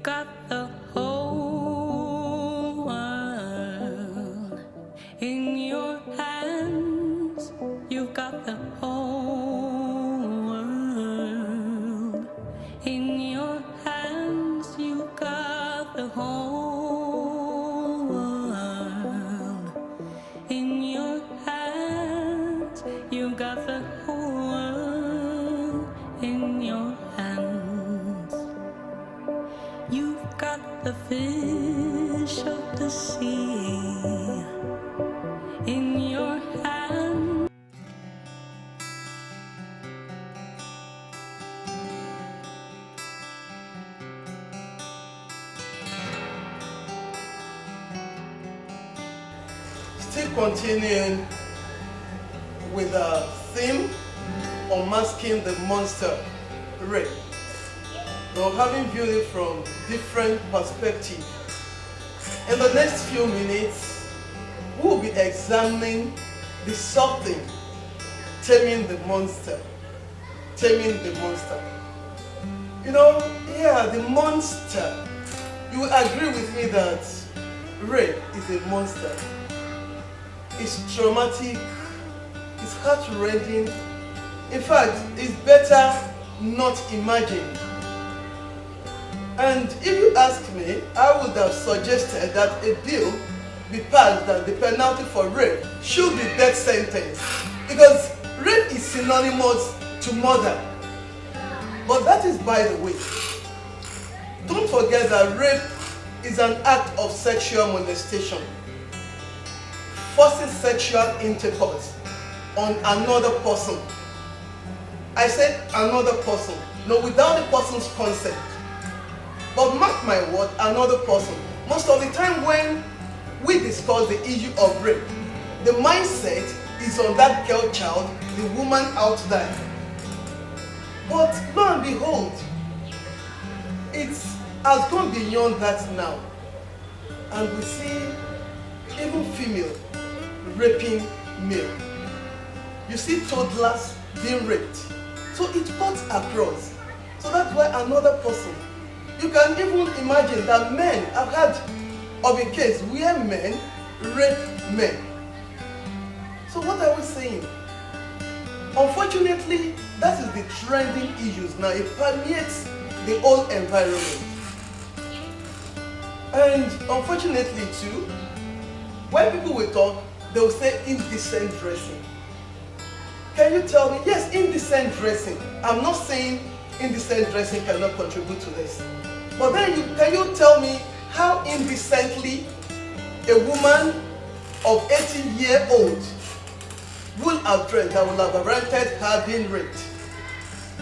got the whole world in your hands. You've got the whole world in your hands. You've got the whole world in your hands. You've got the whole world in your hands. You've got the fish of the sea in your hand. Still continuing with the theme, Unmasking the Monster, rape. Now, having viewed it from different perspectives, in the next few minutes, we will be examining the something, taming the monster. Taming the monster. You know, the monster. You will agree with me that rape is a monster. It's traumatic, it's heart-rending. In fact, it's better not imagined. And if you ask me, I would have suggested that a bill be passed that the penalty for rape should be death sentence. Because rape is synonymous to murder. But that is by the way. Don't forget that rape is an act of sexual molestation. Forcing sexual intercourse on another person. I said another person. No, without the person's consent. But mark my word, another person. Most of the time when we discuss the issue of rape, the mindset is on that girl child, the woman out there. But lo and behold, it has gone beyond that now. And we see even female raping male. You see toddlers being raped. So it cuts across. So that's why another person. You can even imagine that men have had of a case where men rape men. So what are we saying? Unfortunately, that is the trending issues now. It permeates the whole environment. And unfortunately too, when people will talk, they will say indecent dressing. Can you tell me? Yes, indecent dressing. I'm not saying indecent dressing cannot contribute to this. But then can you tell me how indecently a woman of 18-year-old will have dressed that will have warranted her being raped?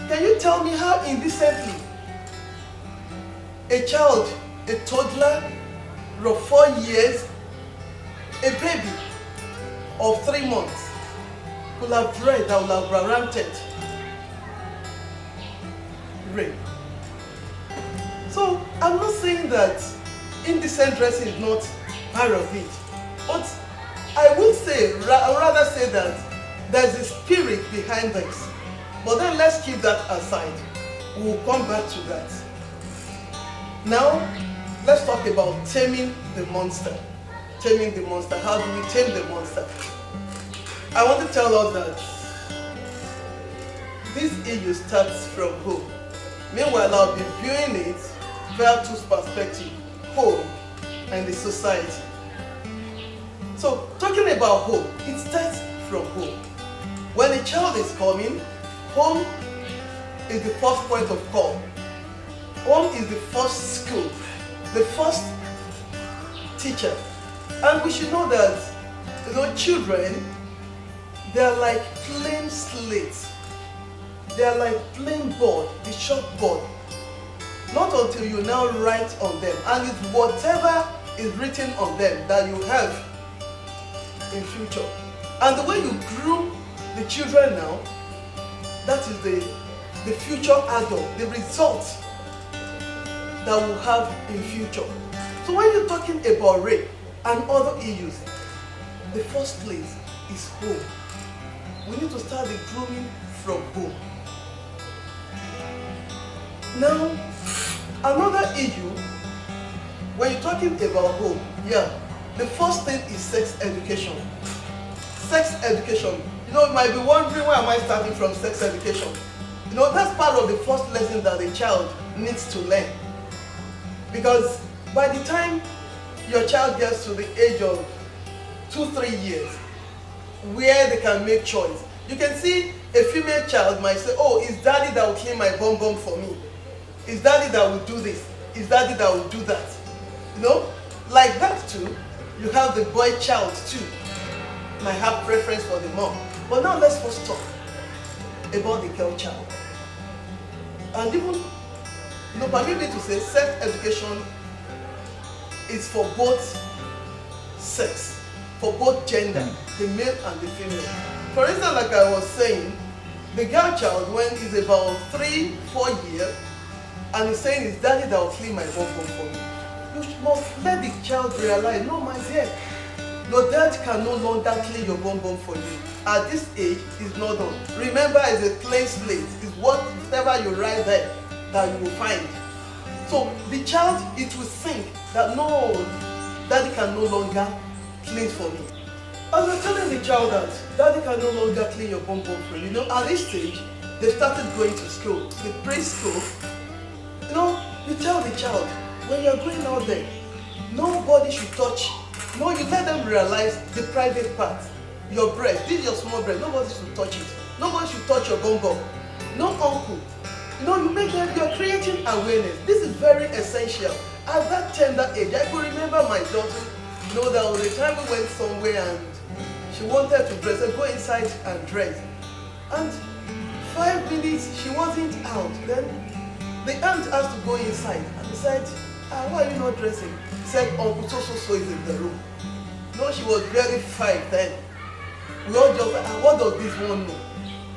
Can you tell me how indecently a child, a toddler of 4 years, a baby of 3 months could have dressed that will have warranted rape? So I'm not saying that indecent dressing is not part of it, but I will say, rather say that there's a spirit behind this. But then let's keep that aside. We'll come back to that. Now, let's talk about taming the monster. Taming the monster. How do we tame the monster? I want to tell us that this issue starts from home. Meanwhile, I'll be viewing it via two perspectives, home and the society. So, talking about home, it starts from home. When a child is coming, home is the first point of call. Home is the first school, the first teacher. And we should know that, children, they are like plain slates. They are like plain board, the chalkboard. Not until you now write on them. And it's whatever is written on them that you have in future. And the way you groom the children now, that is the future adult, the result that we'll have in future. So when you're talking about rape and other issues, the first place is home. We need to start the grooming from home. Now, another issue when you're talking about home, yeah, the first thing is sex education. Sex education. You know, you might be wondering why am I starting from sex education. You know, that's part of the first lesson that a child needs to learn. Because by the time your child gets to the age of 2-3 years, where they can make choice, you can see a female child might say, oh, it's daddy that will clean my bum bum for me. It's daddy that will do this. It's daddy that will do that. You know, like that too. You have the boy child too. Might have preference for the mom. But now let's first talk about the girl child. And even, you know, permit me to say sex education is for both sex, for both gender, the male and the female. For instance, like I was saying, the girl child, when he's about 3-4 years, and he's saying it's daddy that will clean my bum bum for me, you must let the child realize, no, my dear, your dad can no longer clean your bum bum for you. At this age, it's not done. Remember, it's a clean slate. It's whatever you write there that you will find. So the child, it will think that no, daddy can no longer clean for me. As we're telling the child that daddy can no longer clean your bum bum for you, you know, at this stage, they started going to school, the preschool. You know, you tell the child, when you're going out there, nobody should touch. No, you let them realize the private part. Your breast, this is your small breast, nobody should touch it. Nobody should touch your bum bum. No uncle. You know, you make them, you're creating awareness. This is very essential. At that tender age, I could remember my daughter, you know, there was a time we went somewhere and she wanted to dress, so go inside and dress. And 5 minutes, she wasn't out. Then the aunt asked to go inside and he said, why are you not dressing? He said, Uncle so is in the room. No, she was very fine then. We all just, what does this one know?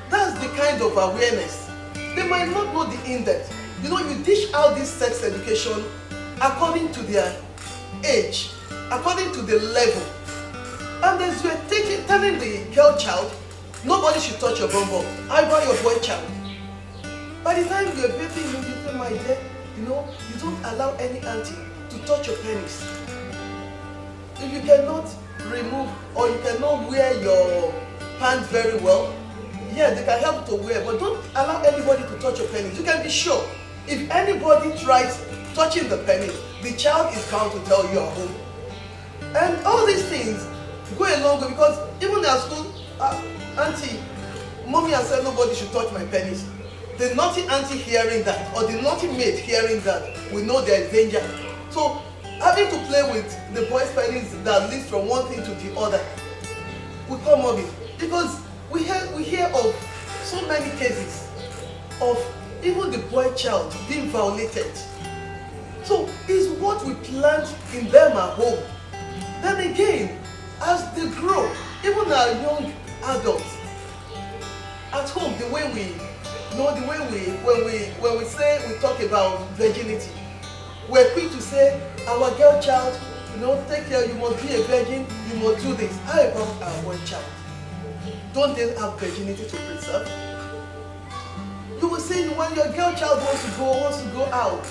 That's the kind of awareness. They might not know the in-depth. You know, you dish out this sex education according to their age, according to the level. And as you're telling the girl child, nobody should touch your bum bum, either your boy child. By the time you're baby, you say, my dear, you know, you don't allow any auntie to touch your penis. If you cannot remove or you cannot wear your pants very well, yeah, they can help to wear, but don't allow anybody to touch your penis. You can be sure, if anybody tries touching the penis, the child is bound to tell you at home. And all these things go a long way, because even at school, auntie, mommy has said nobody should touch my penis. The naughty auntie hearing that, or the naughty maid hearing that, we know there is danger. So having to play with the boy's penis that leads from one thing to the other will come up with, because we hear of so many cases of even the boy child being violated. So it's what we plant in them at home. Then again, as they grow, even our young adults at home, the way we know, the way when we say, we talk about virginity, we're quick to say, our girl child, you know, take care, you must be a virgin, you must do this. How about our boy child? Don't they have virginity to preserve? You will say when your girl child wants to go out,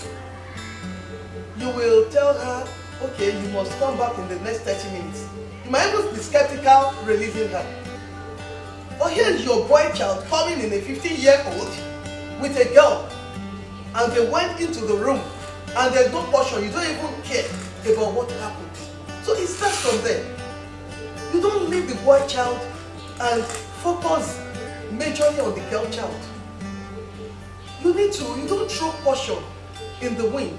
you will tell her, okay, you must come back in the next 30 minutes. You might even be skeptical releasing her. But here's your boy child coming in, a 15-year-old with a girl, and they went into the room and there's no portion, you don't even care about what happened. So it starts from there. You don't leave the boy child and focus majorly on the girl child. You don't throw portion in the wind.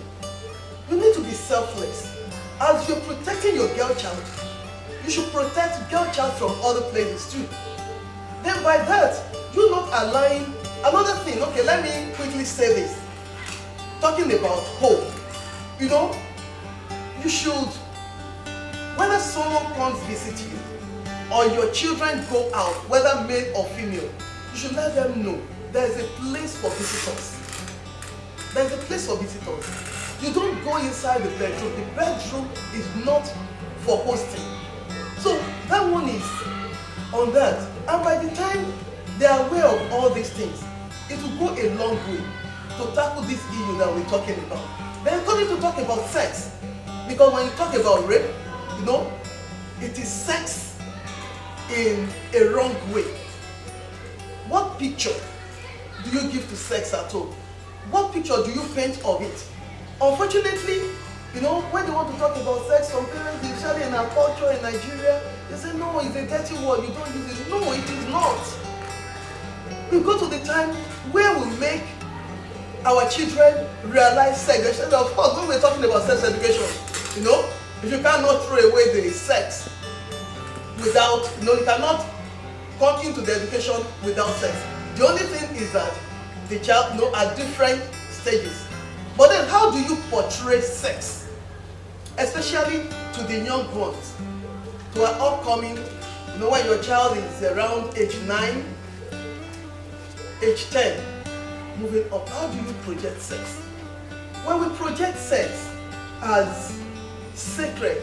You need to be selfless. As you're protecting your girl child, you should protect girl child from other places too. Then by that, you're not allowing another thing. Okay, let me quickly say this. Talking about hope. You know, you should, whether someone comes visit you or your children go out, whether male or female, you should let them know there's a place for visitors. There's a place for visitors. You don't go inside the bedroom. The bedroom is not for hosting. So that one is on that. And by the time they are aware of all these things, it will go a long way to tackle this issue that we're talking about. Then coming to talk about sex. Because when you talk about rape, you know, it is sex in a wrong way. What picture do you give to sex at all? What picture do you paint of it? Unfortunately, you know, when they want to talk about sex, some parents, especially in our culture in Nigeria, they say, no, it's a dirty word, you don't use it. No, it is not. We go to the time where we make our children realize sex. Especially, of course, when we're talking about sex education, you know, if you cannot throw away the sex without, you know, you cannot come into the education without sex. The only thing is that the child, you know, at different stages. But then how do you portray sex? Especially to the young ones, who are upcoming, you know, when your child is around age 9, age 10, moving up, how do you project sex? When we project sex as sacred,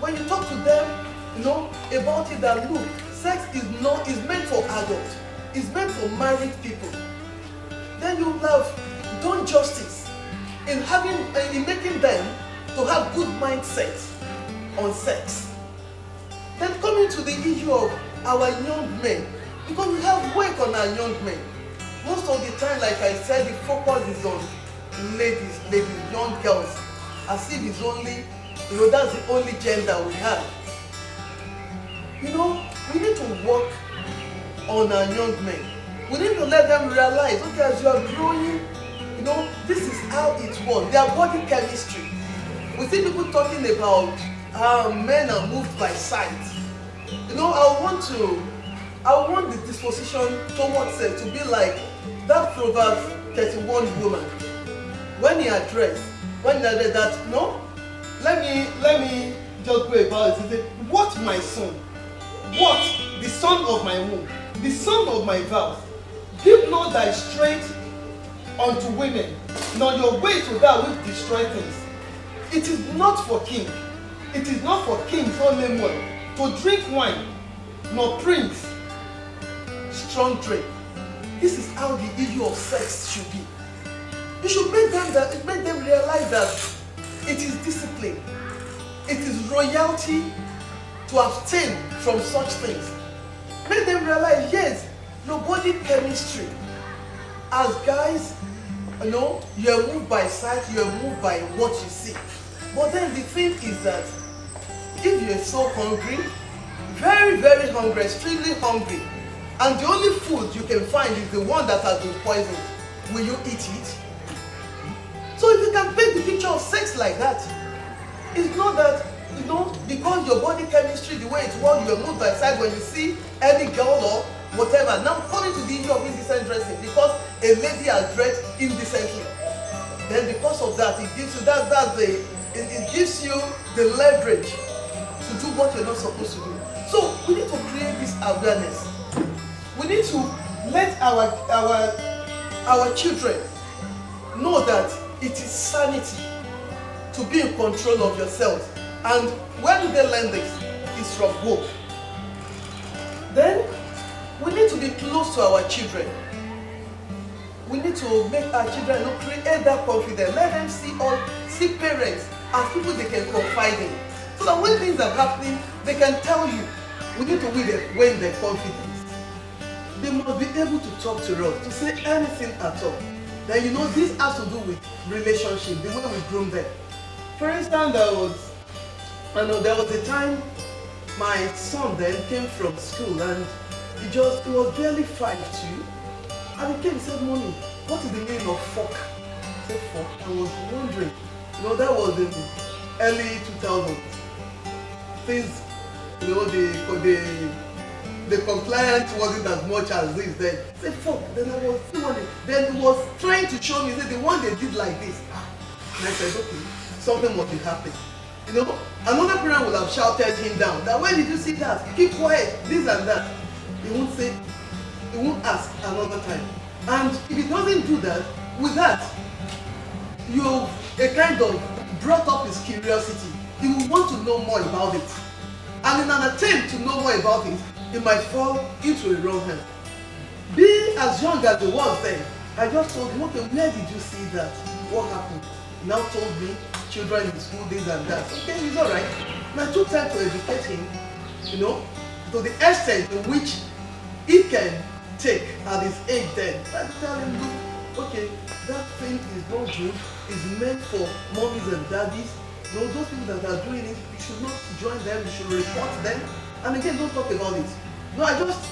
when you talk to them, you know, about it, that look, sex is meant for adults, it's meant for married people, then you have done justice in making them to have good mindset on sex. Then coming to the issue of our young men, because we have work on our young men. Most of the time, like I said, the focus is on ladies, young girls, as if it's only, you know, that's the only gender we have. You know, we need to work on our young men. We need to let them realize, okay, as you are growing, you know, this is how it works. Their body chemistry. We see people talking about how men are moved by sight. You know, I want the disposition towards sex to be like that Proverbs 31 woman. When he addressed that, no, let me just go about it. He said, what my son? What? The son of my womb, the son of my vows. Give not thy strength unto women, nor your way to that which destroy things. It is not for king. It is not for kings only to drink wine, nor prince strong drink. This is how the issue of sex should be. You should make them realize that it is discipline. It is royalty to abstain from such things. Make them realize, yes, your body chemistry. As guys, you know, you are moved by sight, you are moved by what you see. But then the thing is that if you are so hungry, very, very hungry, extremely hungry, and the only food you can find is the one that has been poisoned, will you eat it? So if you can paint the picture of sex like that, it's not that, you know, because your body chemistry, the way it works, you are moved by sight when you see any girl or whatever. Now coming to the issue of indecent dressing, because a lady has dressed indecently, then because of that, it gives you it gives you the leverage to do what you're not supposed to do. So we need to create this awareness. We need to let our children know that it is sanity to be in control of yourself. And where do they learn this? It's from home. Then we need to be close to our children. We need to make our children create that confidence. Let them see parents as people they can confide in. So that when things are happening, they can tell you. We need to win their confidence. They must be able to talk to us, to say anything at all. Then you know this has to do with relationship, the way we groom them. For instance, there was a time my son then came from school and he was barely 5'2", and he came and said, "Mommy, what is the meaning of fork?" I said, "Fork?" I was wondering. You know, that was in the early 2000s. Things, you know, the compliance wasn't as much as this then. I said, "Fork." Then I was wondering. Then he was trying to show me, he said, the one they did like this. And I said, okay, something must be happening. You know, another parent would have shouted him down that, "Why did you see that? Keep quiet, this and that." He won't say, he won't ask another time. And if he doesn't do that, with that, you kind of brought up his curiosity. He will want to know more about it. And in an attempt to know more about it, he might fall into a wrong hand. Being as young as he was then, I just told him, "Okay, where did you see that? What happened?" He now told me children in school, this and that. Okay, he's alright. And I took time to educate him, to the extent in which he can take at his age then. I tell him, look, okay, that thing is not good. It's meant for mommies and daddies. Those people that are doing it, you should not join them. You should report them. And again, don't talk about it. No, I just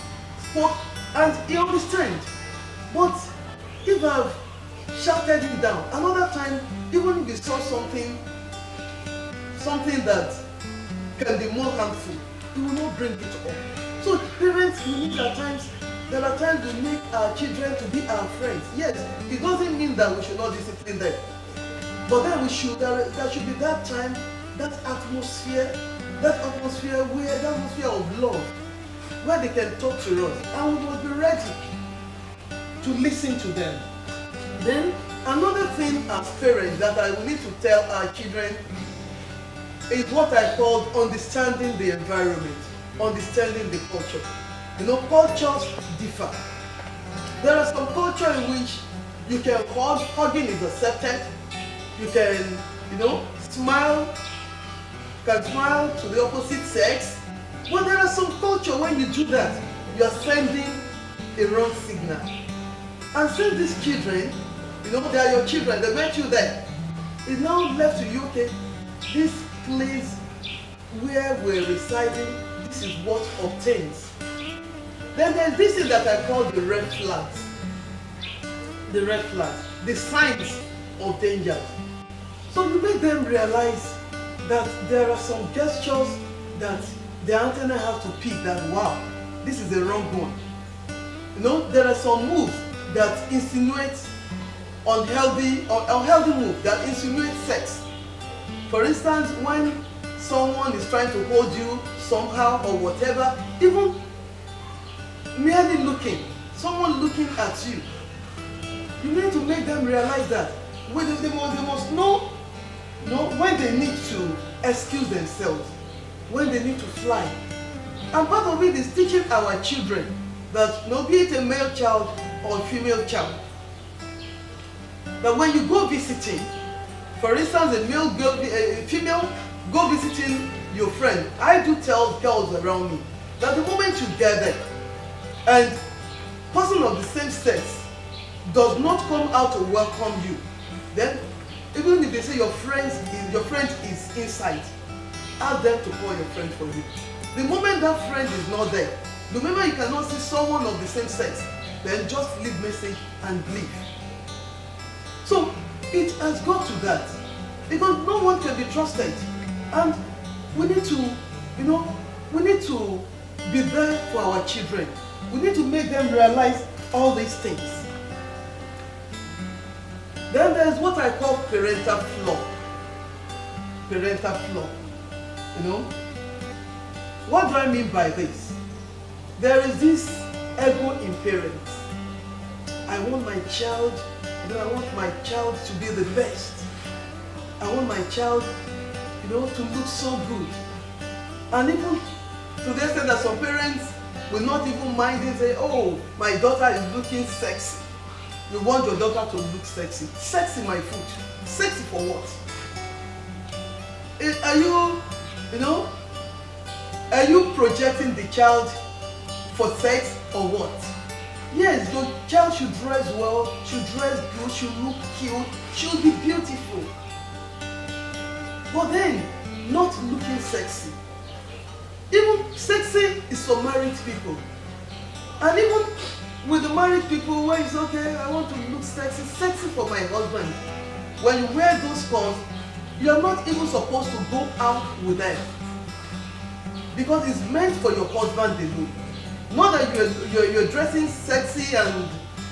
spoke and he understands. But if I've shouted him down, another time, even if you saw something that can be more harmful, he will not bring it up. So parents, there are times we make our children to be our friends. Yes, it doesn't mean that we should not discipline them. But then there should be that time, that atmosphere of love, where they can talk to us, and we must be ready to listen to them. Then another thing as parents that I will need to tell our children is what I call understanding the environment, understanding the culture. Cultures differ. There are some cultures in which you can hugging is accepted. You can, smile to the opposite sex. But there are some culture when you do that, you are sending a wrong signal. And since these children, they are your children, they met you there. It's now left to you, okay, this place where we're residing, this is what obtains. Then there's this thing that I call the red flags. The red flags, the signs of danger. So you make them realize that there are some gestures that the antenna has to pick that, wow, this is the wrong one. There are some moves that insinuate unhealthy move that insinuate sex. For instance, when someone is trying to hold you somehow or whatever, even merely someone looking at you, you need to make them realize that they must know, when they need to excuse themselves, when they need to fly. And part of it is teaching our children that, be it a male child or a female child, that when you go visiting, for instance, a female go visiting your friend, I do tell girls around me that the moment you get there and person of the same sex does not come out to welcome you, then even if they say your friend is inside, ask them to call your friend for you. The moment that friend is not there, the moment you cannot see someone of the same sex, then just leave message and leave. So it has got to that, because no one can be trusted, and we need to be there for our children. We need to make them realize all these things. Then there's what I call parental flaw. Parental flaw. What do I mean by this? There is this ego in parents. I want my child to be the best. I want my child, to look so good. And even to the extent that some parents will not even mind and say, oh, my daughter is looking sexy. You want your daughter to look sexy. Sexy, my foot. Sexy for what? Are you projecting the child for sex or what? Yes, your child should dress well, should dress good, should look cute, should be beautiful. But then, not looking sexy. Even sexy is for married people. And even with the married people where it's okay, I want to look sexy, sexy for my husband. When you wear those clothes, you are not even supposed to go out with them. Because it's meant for your husband alone. Not that you're dressing sexy and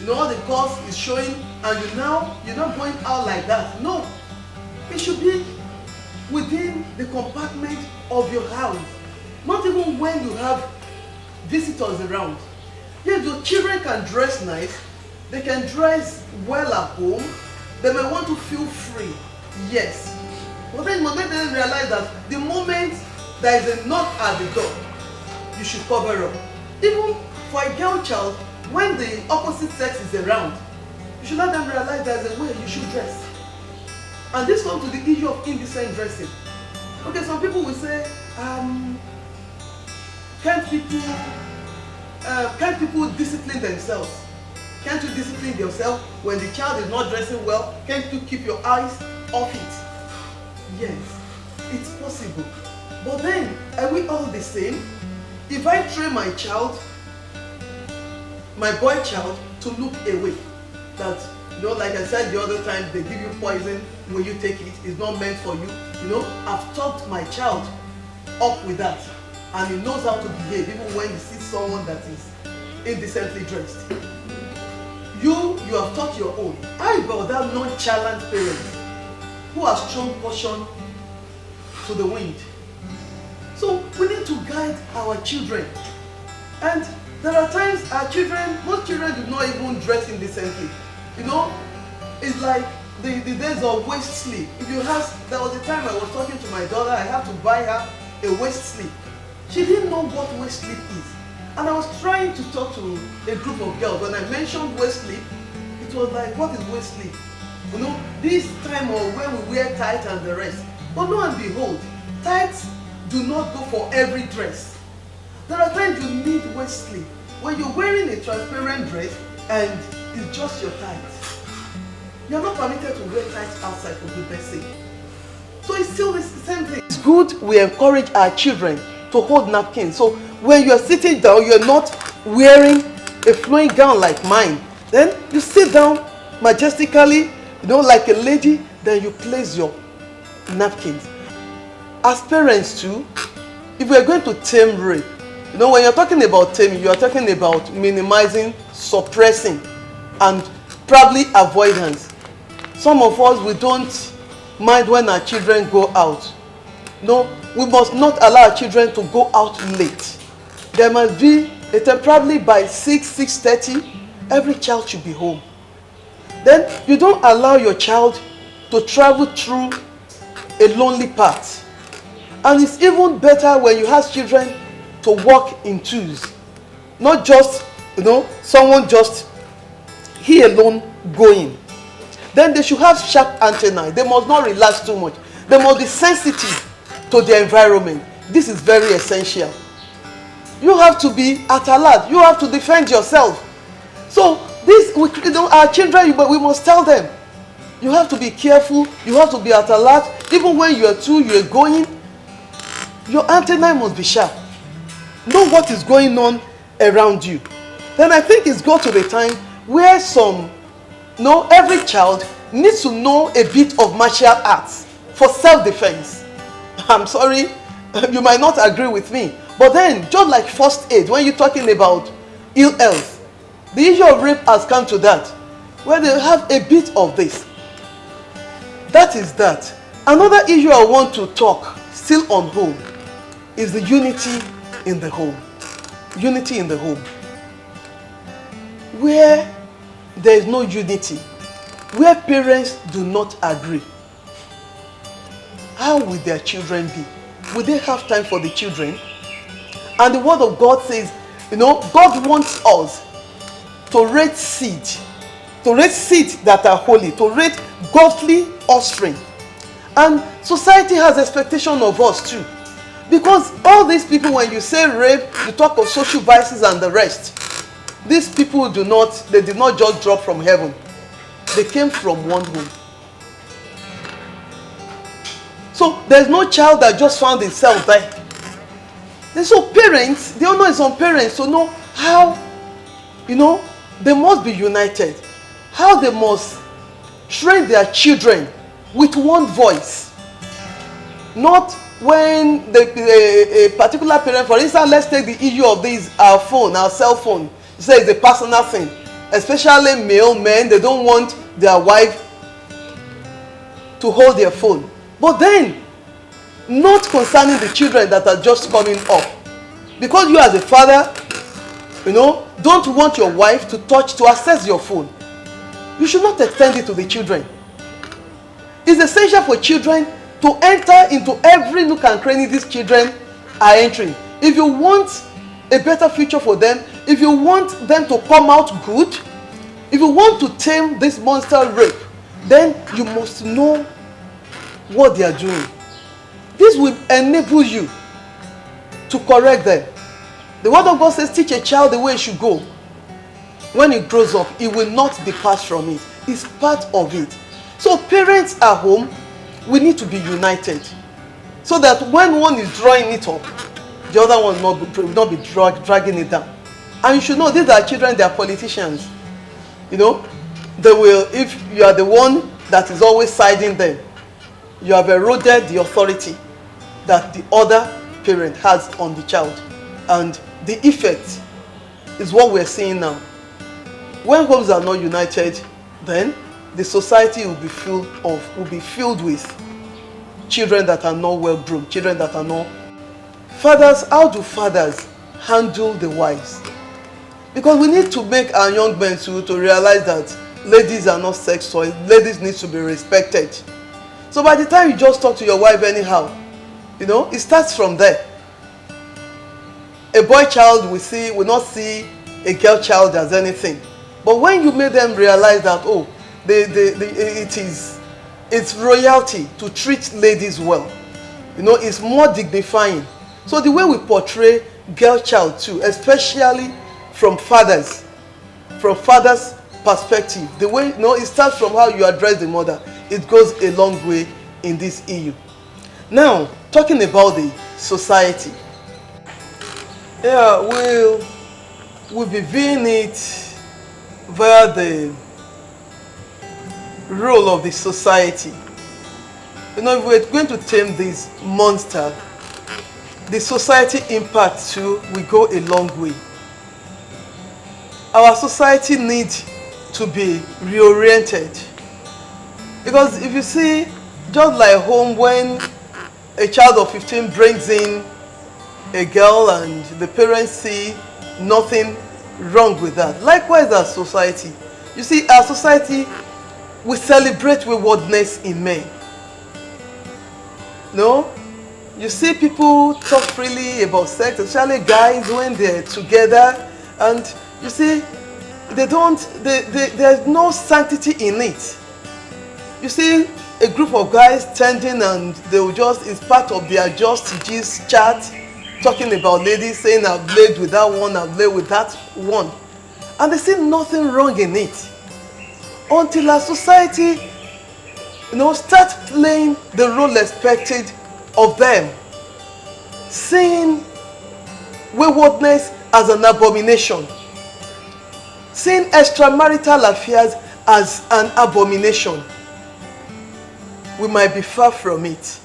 all the clothes is showing and you're not going out like that. No. It should be within the compartment of your house. Not even when you have visitors around. Yes, your children can dress nice. They can dress well at home. They may want to feel free. Yes. But then you make them realize that the moment there is a knock at the door, you should cover up. Even for a girl child, when the opposite sex is around, you should let them realize there's a way you should dress. And this comes to the issue of indecent dressing. Okay, some people will say, can't people discipline themselves? Can't you discipline yourself when the child is not dressing well? Can't you keep your eyes off it? Yes, it's possible. But then, are we all the same? If I train my child, my boy child, to look away, that, like I said the other time, they give you poison when you take it, it's not meant for you. I've taught my child up with that, and he knows how to behave even when he sees someone that is indecently dressed. You have taught your own. How about that nonchalant parent who has thrown caution to the wind? So we need to guide our children. And there are times most children do not even dress indecently. It's like the days of waist sleeve. There was a time I was talking to my daughter, I had to buy her a waist sleeve. She didn't know what waist sleeve is. And I was trying to talk to a group of girls. When I mentioned waist sleeve, it was like, what is waist sleeve? This time or when we wear tights and the rest. But lo and behold, tights do not go for every dress. There are times you need waist sleeve. When you're wearing a transparent dress and it's just your tights. You're not permitted to wear tights outside for goodness sake. So it's still the same thing. It's good we encourage our children to hold napkins. So when you're sitting down, you're not wearing a flowing gown like mine. Then you sit down majestically, like a lady, then you place your napkins. As parents too, if we're going to tame rape, when you're talking about taming, you are talking about minimizing, suppressing, and probably avoidance. Some of us, we don't mind when our children go out. No, we must not allow our children to go out late. There must be a time, probably by 6:30, every child should be home. Then you don't allow your child to travel through a lonely path. And it's even better when you have children to walk in twos. Not just, someone just he alone going. Then they should have sharp antennae. They must not relax too much. They must be sensitive to the environment. This is very essential. You have to be at alert. You have to defend yourself. So our children, we must tell them, you have to be careful. You have to be at alert. Even when you're going, your antennae must be sharp. Know what is going on around you. Then I think it's got to the time where every child needs to know a bit of martial arts for self-defense. I'm sorry, you might not agree with me. But then, just like first aid, when you're talking about ill health, the issue of rape has come to that, where they have a bit of this. That is that. Another issue I want to talk, still on home, is the unity in the home. Unity in the home. Where there is no unity, where parents do not agree, how will their children be? Will they have time for the children? And the word of God says, God wants us to raise seed that are holy, to raise godly offspring. And society has expectation of us too. Because all these people, when you say rape, you talk of social vices and the rest. These people did not just drop from heaven. They came from one home. So there's no child that just found itself there. And so parents, the honor is on parents to know how, they must be united. How they must train their children with one voice. Not when a particular parent, for instance, let's take the issue of our cell phone. You say it's a personal thing. Especially male men, they don't want their wife to hold their phone. But then, not concerning the children that are just coming up. Because you as a father, don't want your wife to access your phone. You should not extend it to the children. It's essential for children to enter into every nook and cranny these children are entering. If you want a better future for them, if you want them to come out good, if you want to tame this monster rape, then you must know what they are doing. This will enable you to correct them. The word of God says, teach a child the way he should go. When he grows up, he will not depart from it. It's part of it. So parents at home, we need to be united. So that when one is drawing it up, the other one will not be dragging it down. And you should know, these are children, they are politicians. You know, they will, if you are the one that is always siding them, you have eroded the authority that the other parent has on the child. And the effect is what we're seeing now. When homes are not united, then the society will be filled with children that are not well grown, children that are not. Fathers, how do fathers handle the wives? Because we need to make our young men to realize that ladies are not sex toys. Ladies need to be respected. So by the time you just talk to your wife anyhow, you know, it starts from there. A boy child will not see a girl child as anything. But when you make them realize that, oh, it's royalty to treat ladies well. You know, it's more dignifying. So the way we portray girl child too, especially from fathers' perspective, the way, you know, it starts from how you address the mother. It goes a long way in this EU. Now, talking about the society. Yeah, we'll be viewing it via the role of the society. You know, if we're going to tame this monster, the society impact too will go a long way. Our society needs to be reoriented. Because if you see, just like home, when a child of 15 brings in a girl and the parents see nothing wrong with that. Likewise, our society. You see, our society, we celebrate waywardness in men. No? You see people talk freely about sex, especially guys when they're together, and you see, there's no sanctity in it. You see a group of guys standing and they'll it's part of their just gist chat, talking about ladies, saying I've laid with that one, I've laid with that one. And they see nothing wrong in it. Until our society, you know, start playing the role expected of them. Seeing waywardness as an abomination. Seeing extramarital affairs as an abomination. We might be far from it.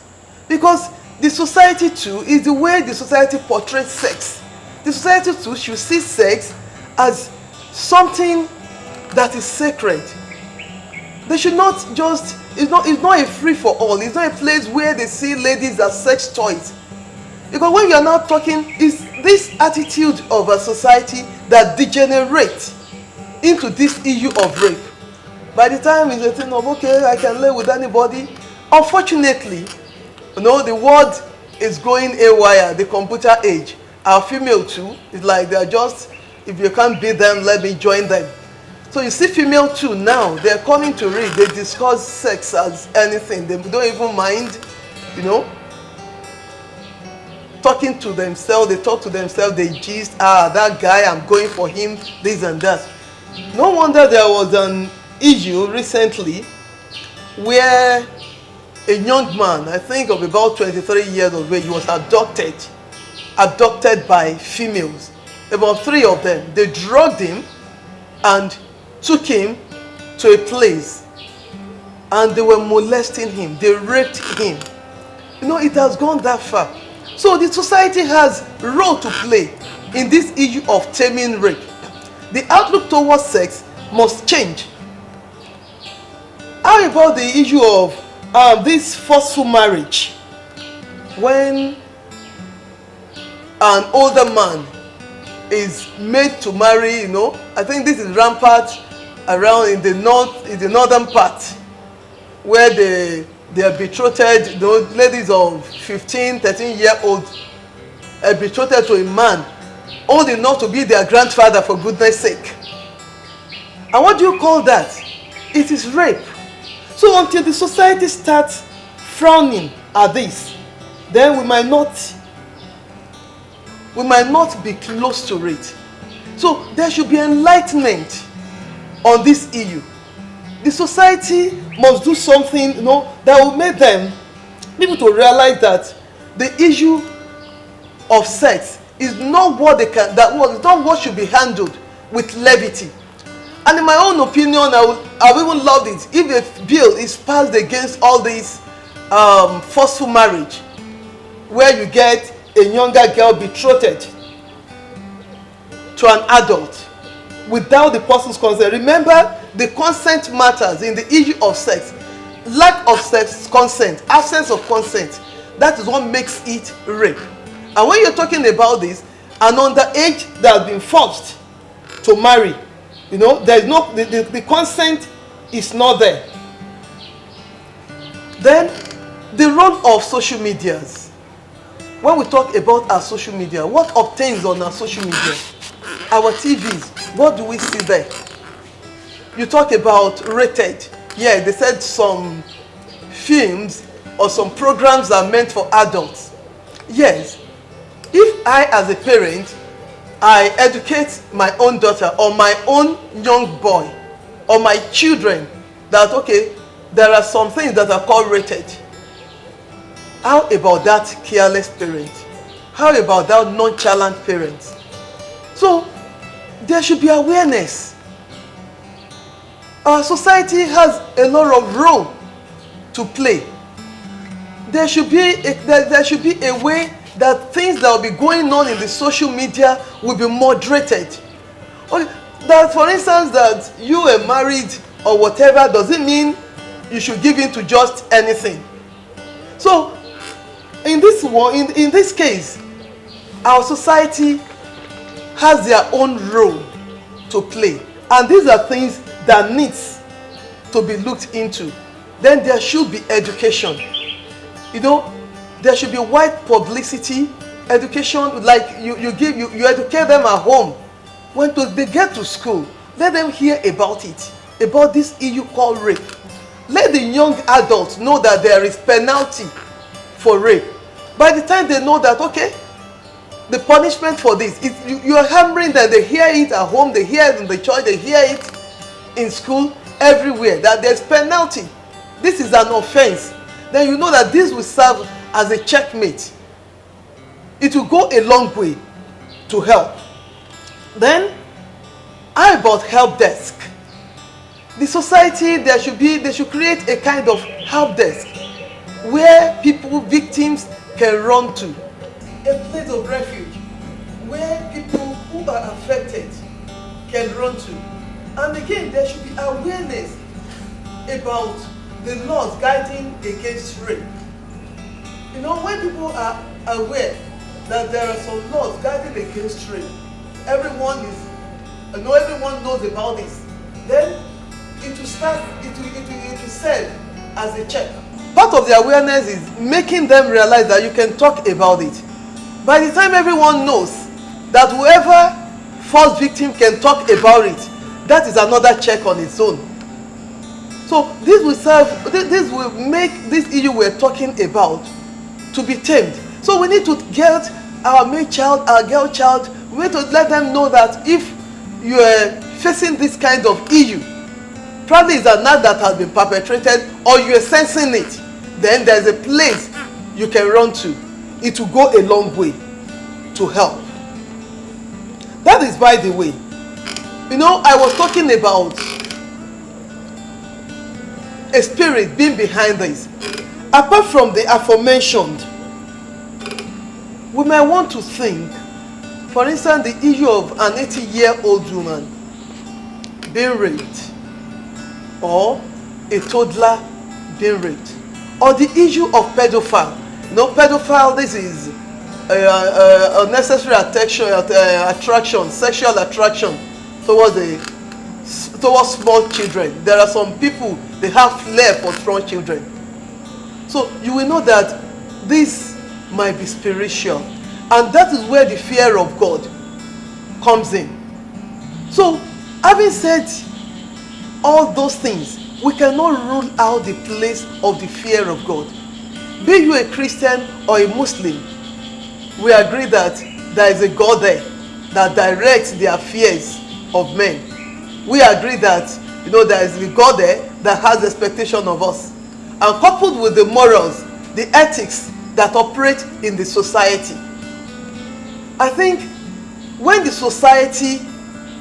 Because the society too is the way the society portrays sex. The society too should see sex as something that is sacred. They should not just, it's not a free for all. It's not a place where they see ladies as sex toys. Because when you are now talking, it's this attitude of a society that degenerates into this issue of rape. By the time it's a thing of, okay, I can lay with anybody. Unfortunately, you know, the world is going haywire, the computer age. Our female too, it's like they're just, if you can't beat them, let me join them. So you see female too now, they're coming to read, they discuss sex as anything. They don't even mind, you know, talking to themselves, they talk to themselves, they gist, that guy, I'm going for him, this and that. No wonder there was an issue recently where a young man, I think of about 23 years of age, was abducted by females. About 3 of them. They drugged him and took him to a place and they were molesting him. They raped him. You know, it has gone that far. So the society has a role to play in this issue of taming rape. The outlook towards sex must change. How about the issue of this forceful marriage? When an older man is made to marry, you know, I think this is rampant around in the northern part, where they are betrothed, those ladies of 15, 13-year-old are betrothed to a man old enough to be their grandfather, for goodness sake. And what do you call that? It is rape. So until the society starts frowning at this, then we might not be close to it. So there should be enlightenment on this issue. The society must do something, that will make them people to realize that the issue of sex is not what is not what should be handled with levity. And in my own opinion, I would even love it if a bill is passed against all this forceful marriage, where you get a younger girl betrothed to an adult without the person's consent. Remember, the consent matters in the issue of sex. Lack of sex consent, absence of consent, that is what makes it rape. And when you're talking about this, an underage that has been forced to marry, there is no the consent is not there. Then the role of social medias. When we talk about our social media, what obtains on our social media? Our TVs, what do we see there? You talk about rated. Yeah, they said some films or some programs are meant for adults. Yes. If I, as a parent, I educate my own daughter or my own young boy or my children that, okay, there are some things that are called rated. How about that careless parent? How about that nonchalant parent? So, there should be awareness. Our society has a lot of role to play. There should be a way that things that will be going on in the social media will be moderated. That, for instance, that you are married or whatever doesn't mean you should give in to just anything. So, in this case, our society has their own role to play, and these are things that needs to be looked into. Then there should be education. There should be wide publicity, education, like you educate them at home. When they get to school, let them hear about it, about this issue called rape. Let the young adults know that there is penalty for rape. By the time they know that, okay, the punishment for this, you are hammering them, they hear it at home, they hear it in the church, they hear it in school, everywhere, that there's penalty. This is an offense. Then you know that this will serve as a checkmate. It will go a long way to help. Then, how about help desk? The society, they should create a kind of help desk where victims can run to. A place of refuge where people who are affected can run to. And again, there should be awareness about the laws guiding against rape. When people are aware that there are some laws guiding against rape, everyone knows about this, then it will serve as a check. Part of the awareness is making them realize that you can talk about it. By the time everyone knows that whoever first victim can talk about it, that is another check on its own. So this will make this issue we're talking about to be tamed. So we need to get our male child, our girl child, we need to let them know that if you are facing this kind of issue, probably it's an act that has been perpetrated or you are sensing it, then there's a place you can run to. It will go a long way to help. That is by the way. I was talking about a spirit being behind this. Apart from the aforementioned, we might want to think, for instance, the issue of an 80-year-old woman being raped, or a toddler being raped, or the issue of pedophile. Pedophile, this is unnecessary attraction, sexual attraction towards small children. There are some people, they have flair for small children. So you will know that this might be spiritual, and that is where the fear of God comes in. So, having said all those things, we cannot rule out the place of the fear of God. Be you a Christian or a Muslim, we agree that there is a God there that directs the affairs of men. We agree that there is a God there that has expectation of us. And coupled with the morals, the ethics that operate in the society, I think when the society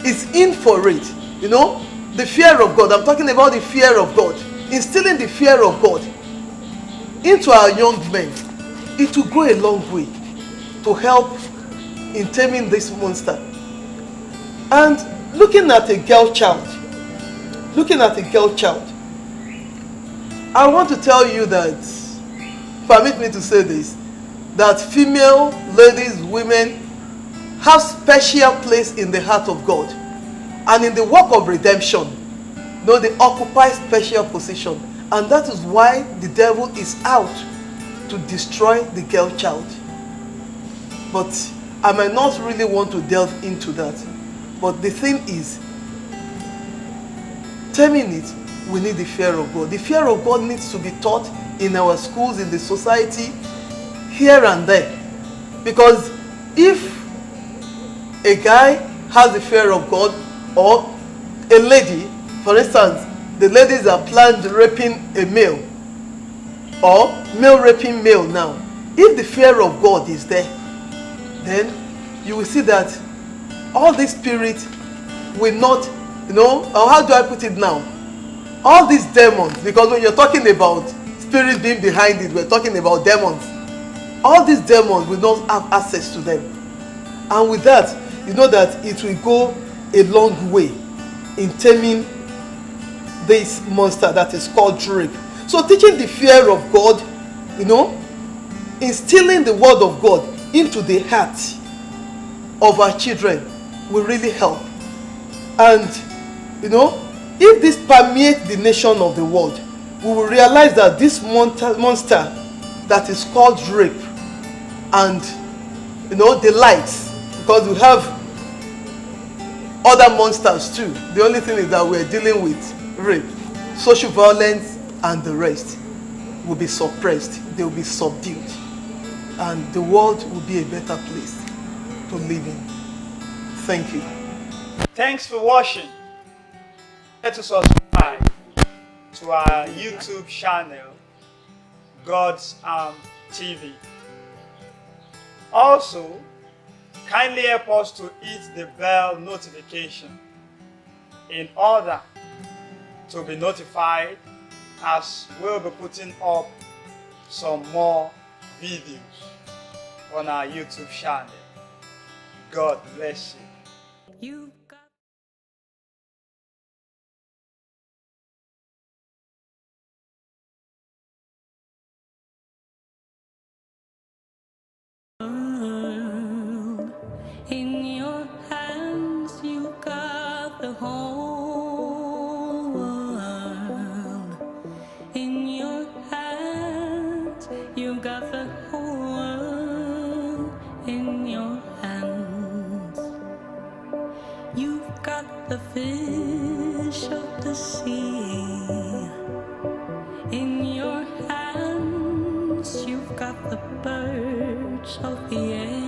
is in for it, the fear of God, I'm talking about the fear of God, instilling the fear of God into our young men, it will go a long way to help in taming this monster. And looking at a girl child, I want to tell you that, permit me to say this, that female ladies, women have special place in the heart of God, and in the work of redemption, they occupy special position, and that is why the devil is out to destroy the girl child. But I might not really want to delve into that. But the thing is, taming it, we need the fear of God. The fear of God needs to be taught in our schools, in the society, here and there. Because if a guy has the fear of God, or a lady, for instance, the ladies are planned raping a male, or male raping male now. If the fear of God is there, then you will see that all this spirit will not, or how do I put it now? All these demons, because when you're talking about spirit being behind it, we're talking about demons. All these demons will not have access to them. And with that, you know that it will go a long way in taming this monster that is called rape. So teaching the fear of God, instilling the word of God into the heart of our children will really help. And if this permeates the nation of the world, we will realize that this monster that is called rape, and the likes, because we have other monsters too. The only thing is that we're dealing with rape, social violence, and the rest will be suppressed. They will be subdued, and the world will be a better place to live in. Thank you. Thanks for watching. Let us subscribe to our YouTube channel, God's Arm TV. Also, kindly help us to hit the bell notification in order to be notified as we'll be putting up some more videos on our YouTube channel. God bless you. You've got in your hands, you've got the whole world. In your hands, you've got the whole world. In your hands, you've got the fish of the sea. In your hands, you've got the birds of the air.